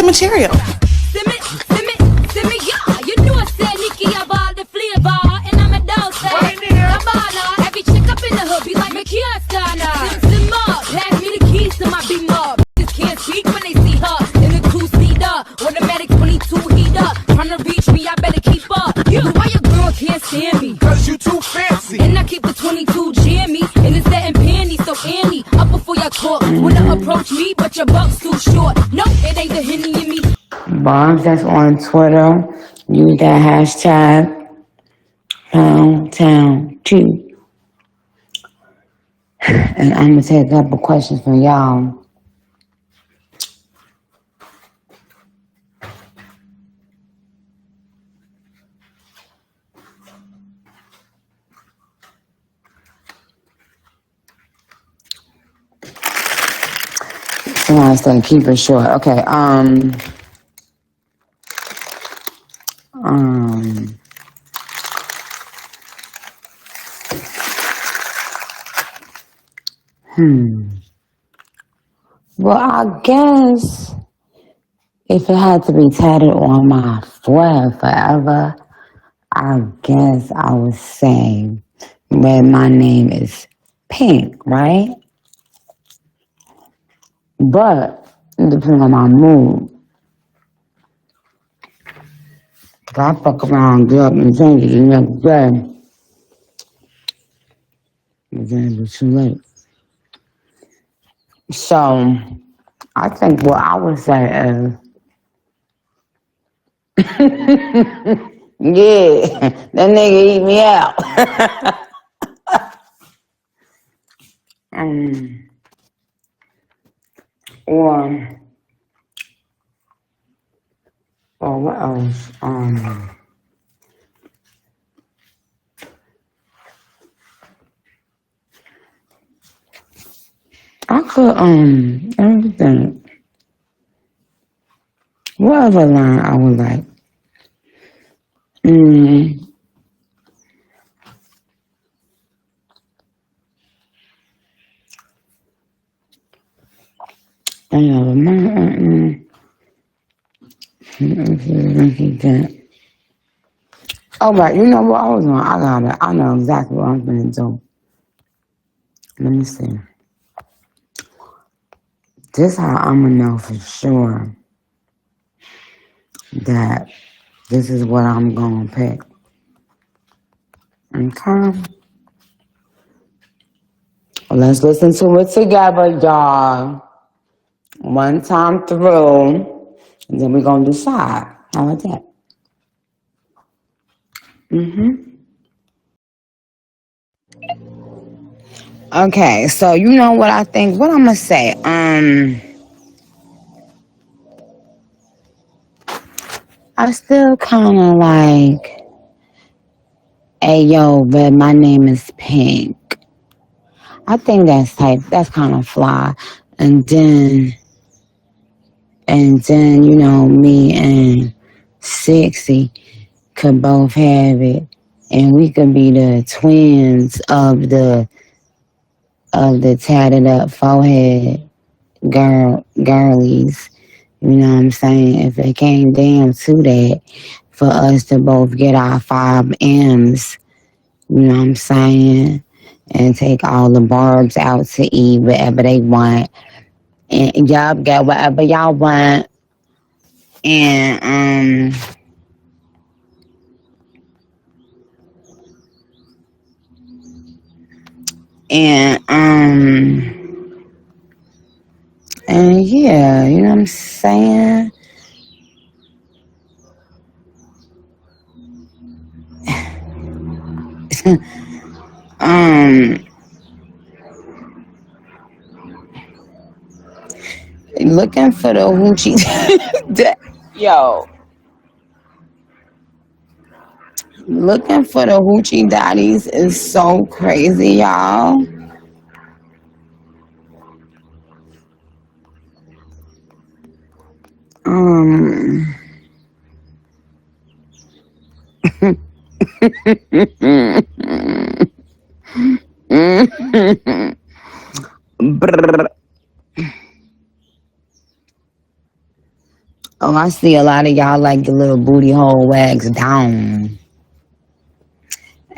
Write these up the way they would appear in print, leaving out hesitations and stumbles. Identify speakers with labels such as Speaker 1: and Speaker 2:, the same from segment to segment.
Speaker 1: the material.
Speaker 2: Send me, yeah. You know I said Nicki, I bought the flavor, and I'm a dog say, I'm baller. Every chick up in the hood be like, Sim up, pass me the keys to my big mob. Just can't speak when they see her in the two-seater, automatic 22 heater. Tryna reach me, I better keep up. You, why your girl can't stand me?
Speaker 3: Cause you too fancy.
Speaker 2: And I keep the 22 jammy, and it's that and panties, so Annie, up before y'all talk. Wanna approach me, but your buck's too short. No, it ain't the Henny in me.
Speaker 4: Barb that's on Twitter, use that hashtag #Town2. And I'm gonna take a couple questions from y'all. Somebody said keep it short. Okay, Well, I guess if it had to be tatted on my forehead forever, I guess I would say that my name is Pink, right? But it depends on my mood. If I fuck around, get up and change it the next day, then it'll be too late. So, I think what I would say is, yeah, that nigga eat me out. Or what else? I could, everything. What other line I would like? Oh, right, you know what I was doing? I know exactly what I'm gonna do. Let me see. This how I'm gonna know for sure that this is what I'm gonna pick. Okay? Let's listen to it together, y'all. One time through, and then we're gonna decide. How about that? Okay, so you know what I think? What I'm gonna say? I still kind of like, hey yo, but my name is Pink. I think that's kind of fly. And then, you know, me and Sexyy could both have it, and we could be the twins of the tatted up forehead girlies. You know what I'm saying? If it came down to that, for us to both get our 5 M's, you know what I'm saying? And take all the Barbs out to eat whatever they want. And y'all get whatever y'all want. And, and yeah, you know what I'm saying? Looking for the hoochie. Yo. Looking for the hoochie daddies is so crazy, y'all. Oh, I see a lot of y'all like the little booty hole wags down.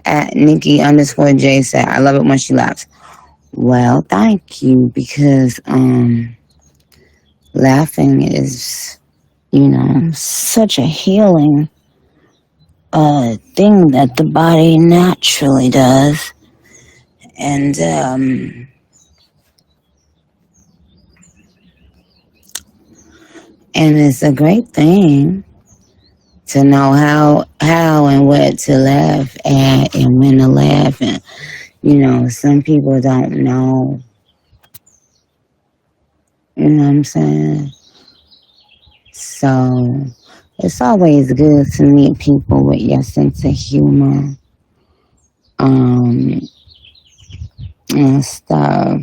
Speaker 4: At Nicki underscore J said, I love it when she laughs. Well, thank you, because laughing is, such a healing thing that the body naturally does. And it's a great thing to know how and what to laugh at and when to laugh. And some people don't know. You know what I'm saying? So it's always good to meet people with your sense of humor and stuff.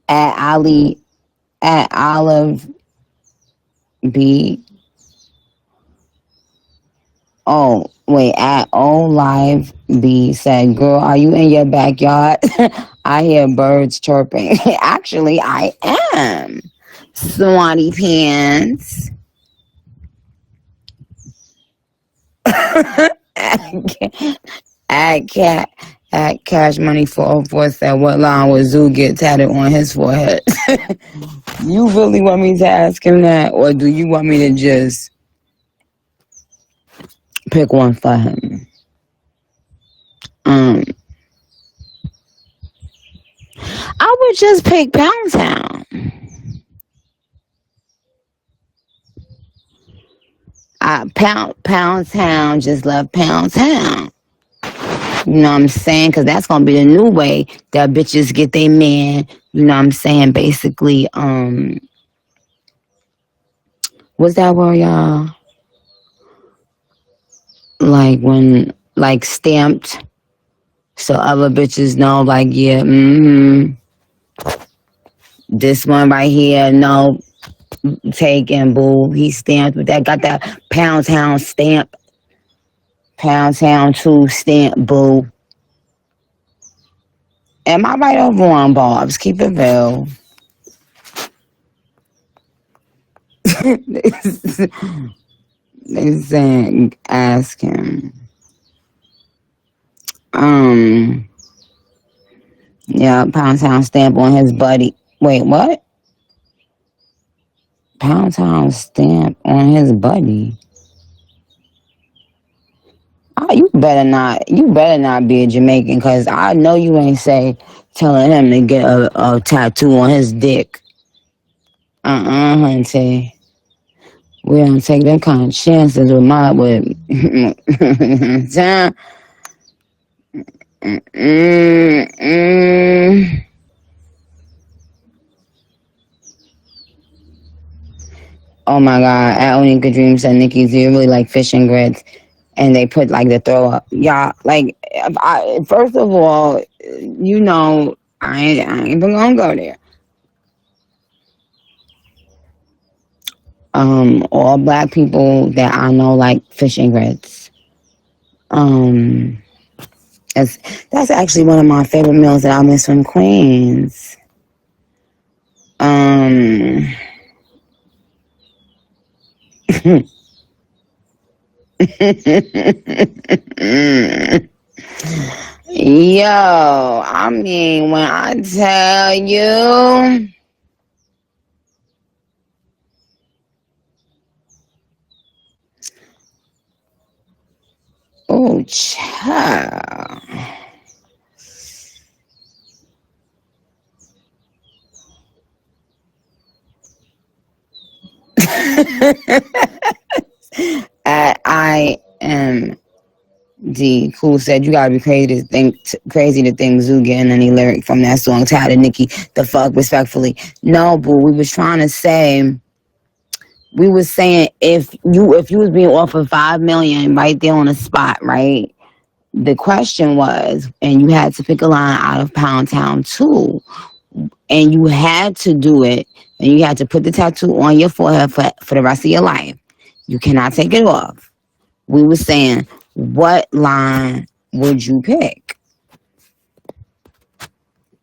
Speaker 4: at Olive B. Oh, wait, at O Live B said, girl, are you in your backyard? I hear birds chirping. Actually, I am. Swanty pants. at cat at Cash Money 404 said, what line would Zoo get tatted on his forehead? You really want me to ask him that, or do you want me to just pick one for him? I would just pick Pound Town. Pound Town, just love Pound Town. You know what I'm saying? Because that's going to be the new way that bitches get their man. You know what I'm saying? Basically, what's that word, y'all? Like stamped. So other bitches know, like, yeah, this one right here, no, take and boo. He stamped with that, got that Pound Town stamp. Pound Town 2 stamp, boo. Am I right or wrong, Barbs? Keep it real. They saying, ask him. Yeah, Pound Town stamp on his buddy. Wait, what? Pound Town stamp on his buddy. Oh, you better not be a Jamaican, because I know you ain't telling him to get a tattoo on his dick. Hunty. We don't take that kind of chances with Oh my God, at Onika Dream said, Nikki, do you really like fish and grits? And they put like the throw up. Yeah, like, first of all, I ain't even gonna go there. All black people that I know like fish and grits. That's actually one of my favorite meals that I miss from Queens. Yo, I mean, when I tell you, oh, child. I am D. Cool said, you gotta be crazy to think Zoo getting any lyric from that song. Tired of Nicki. The fuck, respectfully. No, boo. We was saying if you was being offered $5 million right there on the spot, right? The question was, and you had to pick a line out of Pound Town 2, and you had to do it, and you had to put the tattoo on your forehead for the rest of your life. You cannot take it off. We were saying, what line would you pick?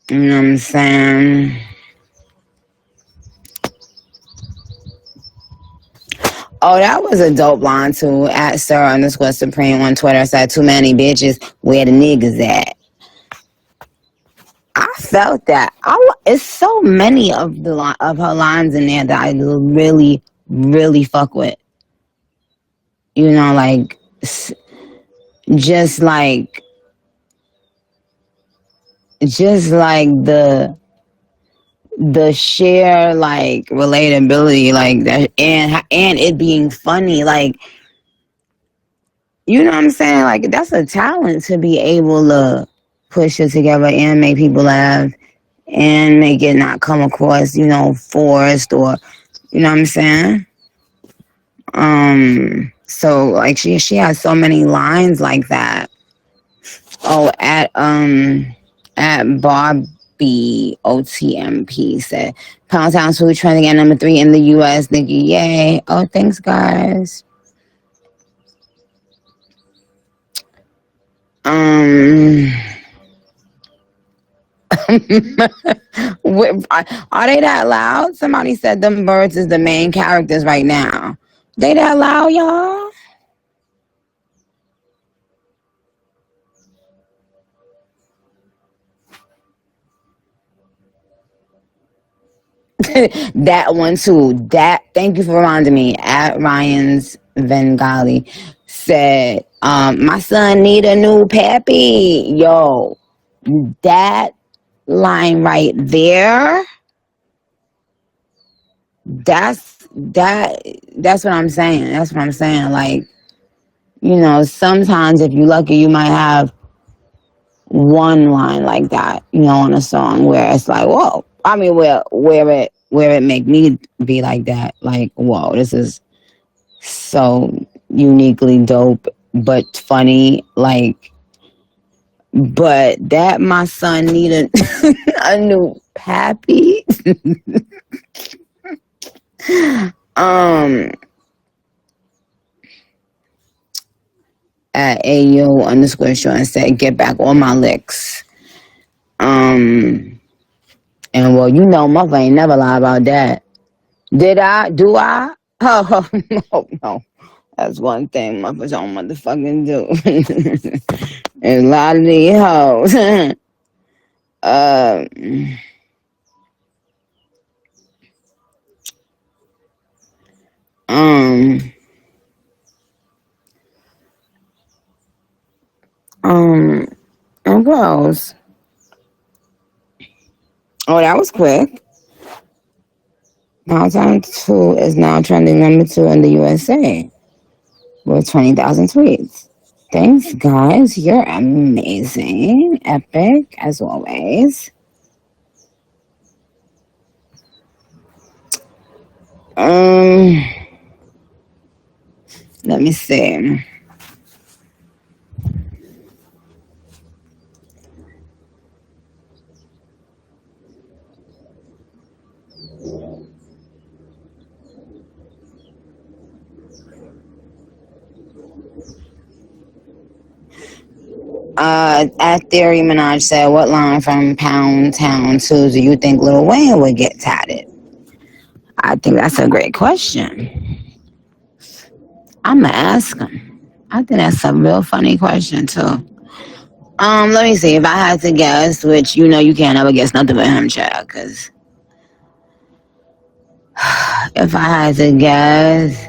Speaker 4: You know what I'm saying? Oh, that was a dope line too. At Sir_Supreme on Twitter said, "Too many bitches. Where the niggas at?" I felt that. It's so many of of her lines in there that I really, really fuck with. You know, like just like just like the sheer like relatability, like that, and it being funny, like, you know what I'm saying? Like, that's a talent to be able to push it together and make people laugh and make it not come across, forced, or, you know what I'm saying? So like she has so many lines like that. Oh, at Barbie OTMP said, Pound Town Food trending at number 3 in the US. Nicki, yay. Oh, thanks, guys. Are they that loud? Somebody said them birds is the main characters right now. They that loud, y'all? That one too. Thank you for reminding me. At Ryan's Vengali said, my son need a new pappy. Yo, that line right there, that's what I'm saying. That's what I'm saying. Like, sometimes if you're lucky, you might have one line like that, on a song where it's like, whoa. I mean, where it make me be like that, like, whoa, this is so uniquely dope, but funny, like, but that my son needed a new pappy. At AO_show and said, get back on my licks. And well, mother ain't never lie about that. Did I? Do I? Oh, no. That's one thing mothers don't motherfucking do. And a lot of these hoes. And what else? Oh, that was quick. Pound Town 2 is now trending number 2 in the USA with 20,000 tweets. Thanks, guys. You're amazing. Epic, as always. Let me see. At Nicki Minaj said, what line from Pound Town 2 do you think Lil Wayne would get tatted? I think that's a great question. I'm gonna ask him. I think that's a real funny question too. Let me see. If I had to guess, which you can't ever guess nothing with him, child, because if I had to guess,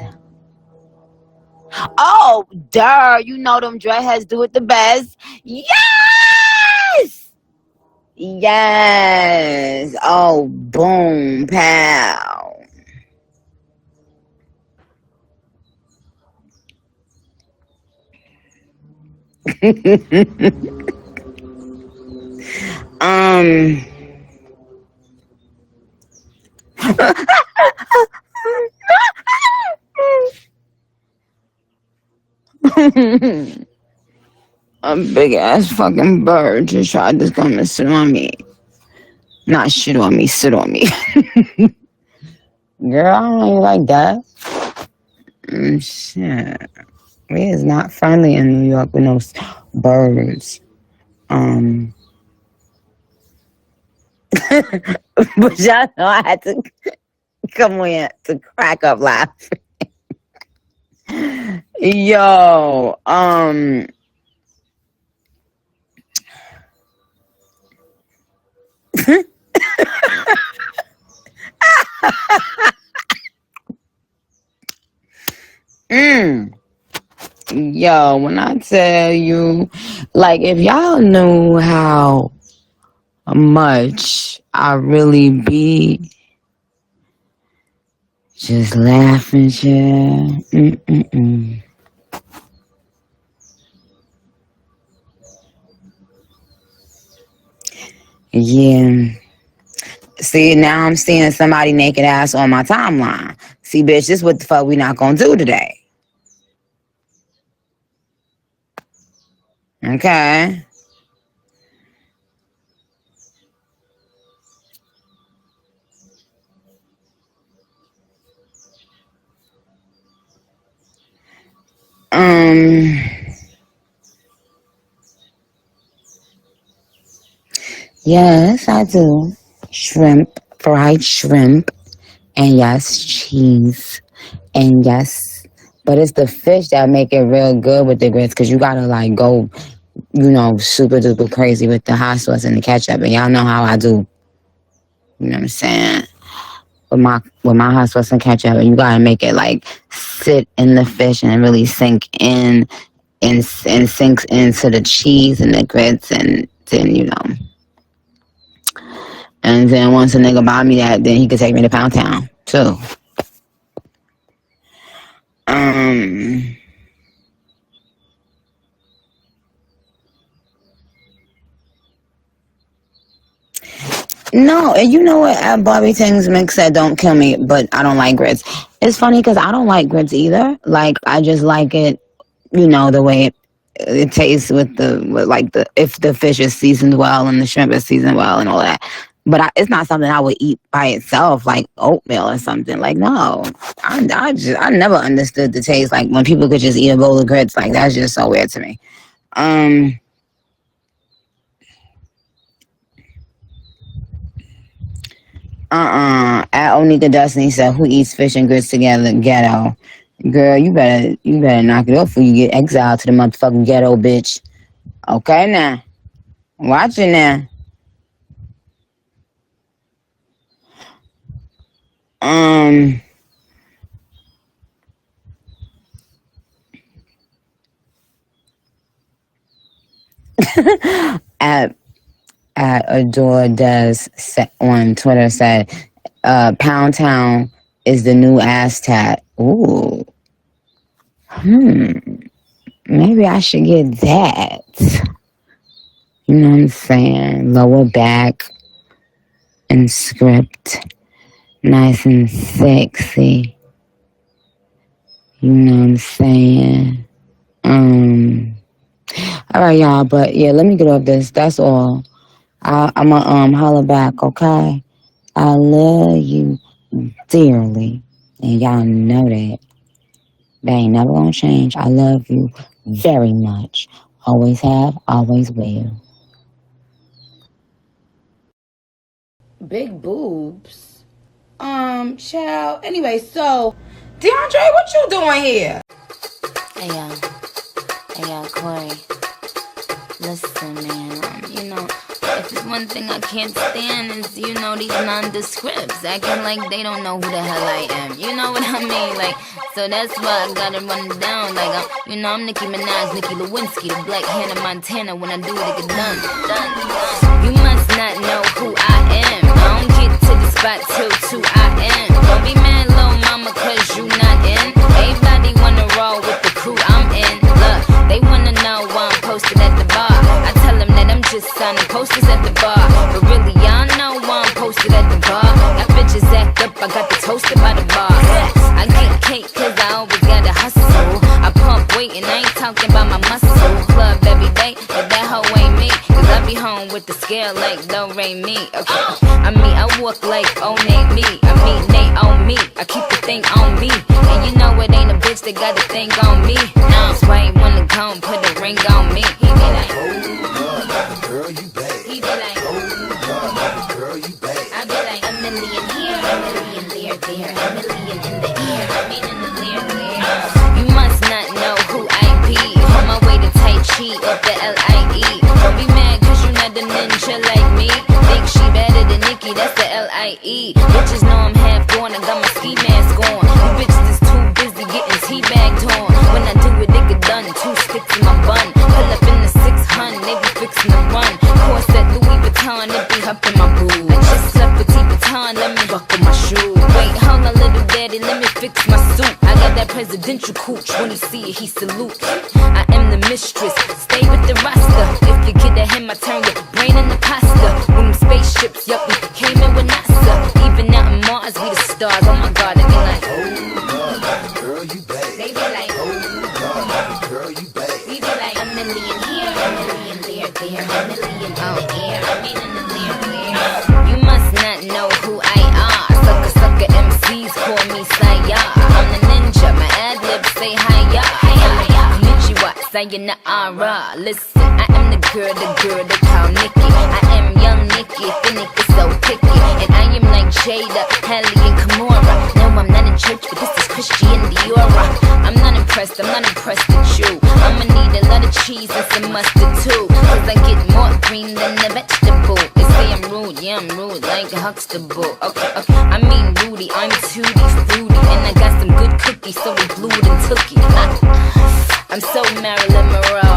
Speaker 4: oh, duh, them dreadheads do it the best. Yes! Yes. Oh, boom, pow. A big ass fucking bird just tried to come and sit on me. Not shit on me, sit on me. Girl, I don't even like that. Shit. We is not friendly in New York with no birds. But y'all know I had to come in to crack up laughing. Yo, yo, when I tell you, like, if y'all knew how much I really be just laughing, shit. Yeah. See, now I'm seeing somebody naked ass on my timeline. See, bitch, this what the fuck we not gonna do today. Okay. Yes, I do. Shrimp, fried shrimp, and yes, cheese. And yes, but it's the fish that make it real good with the grits because you gotta like go, super duper crazy with the hot sauce and the ketchup. And y'all know how I do. You know what I'm saying? With my hot sauce and ketchup, and you gotta make it like sit in the fish and really sink in and sinks into the cheese and the grits, and then. And then once a nigga buy me that, then he could take me to Pound Town too. No, and you know what? Barbie Things Mix said, "Don't kill me," but I don't like grits. It's funny because I don't like grits either. Like I just like it, the way it tastes with if the fish is seasoned well and the shrimp is seasoned well and all that. But it's not something I would eat by itself, like oatmeal or something. Like no, I never understood the taste. Like when people could just eat a bowl of grits, like that's just so weird to me. At Onika Destiny said, "Who eats fish and grits together? Ghetto." Girl, you better knock it off before you get exiled to the motherfucking ghetto, bitch. Okay now. Watch it now. at Adore Does on Twitter said, Pound Town is the new ass tat. Ooh. Maybe I should get that. You know what I'm saying? Lower back and script. Nice and sexy. You know what I'm saying? All right, y'all. But yeah, let me get off this. That's all. I'm gonna holler back, okay? I love you dearly, and y'all know that. That ain't never gonna change. I love you very much. Always have, always will. Big boobs. Child. Anyway, so DeAndre, what you doing here?
Speaker 2: Hey, Corey. Listen, man, if it's one thing I can't stand is, these nondescripts acting like they don't know who the hell I am. You know what I mean? Like, so that's why I gotta run it down. Like, I'm Nicki Minaj, Nicki Lewinsky, the Black Hannah Montana. When I do it, it get done. You must not know who I am. I don't get to the spot till 2 a.m. Don't be mad, little mama, cause you not in. Everybody wanna roll with the crew I'm in. Look, they wanna know why I'm posted at the bar. I tell them that I'm just signing posters at the bar. But really, y'all know why I'm posted at the bar. Got bitches act up, I got the toaster by the bar. I get cake cause I always gotta hustle. I pump weight and I ain't talking about my muscle. Club every day, but that hoe ain't me. Cause I be home with the scale like do re mi. Okay. I walk like ain't me. They on me. I keep the thing on me. And you know it ain't a bitch that got a thing on me. That's why he wanna go and put a ring on me. He be like,
Speaker 1: girl, you bad.
Speaker 2: He be like,
Speaker 1: girl, you
Speaker 2: I be like a million here, a million there, a million in the air, I mean in the there. You must not know who I be. On my way to Tai Chi up the LIE. Don't be mad cause you not a ninja like me. Think she better than Nicki, that's the LIE. Bitches know I'm half gone, I got my ski mask on. You bitches is too busy getting teabagged on. When I do it, they get done, 2 sticks in my bun. Pull up in the 600, they be fixing to run. Corset Louis Vuitton, it be up in my boo. I just slept with Vuitton, let me buckle my shoe. Wait, hold on little daddy, let me fix my suit. I got that presidential cooch, when he see it, he salutes. I am the mistress, stay with the roster. If you get ahead, my turn, your brain in the pasta. When spaceships, yup, we came in with NASA. Even out in Mars, we the stars, oh my god, they be like, oh, girl, you bad. They be like, oh, girl, you bad. We be like, a million here, a million there, a million in the air, I mean in the there. You must not know who I are. Sucker MCs call me Saya. I'm the ninja, my ad-libs say hiya. Konnichiwa, sayonara. Listen, I am the girl they call Nicki. I am young Nicki, the Nicki so picky. And I am like Jada, Halle and Kimura. No, I'm not in church, but this is Christianity aura. I'm not impressed with you. I'ma need a lot of cheese and some mustard too. Cause I get more green than the vegetable. They say I'm rude, yeah I'm rude, like a Huxtable. Okay, I mean Rudy, I'm tutti fruity. And I got some good cookies, so they glued and took it. I'm so Marilyn Monroe.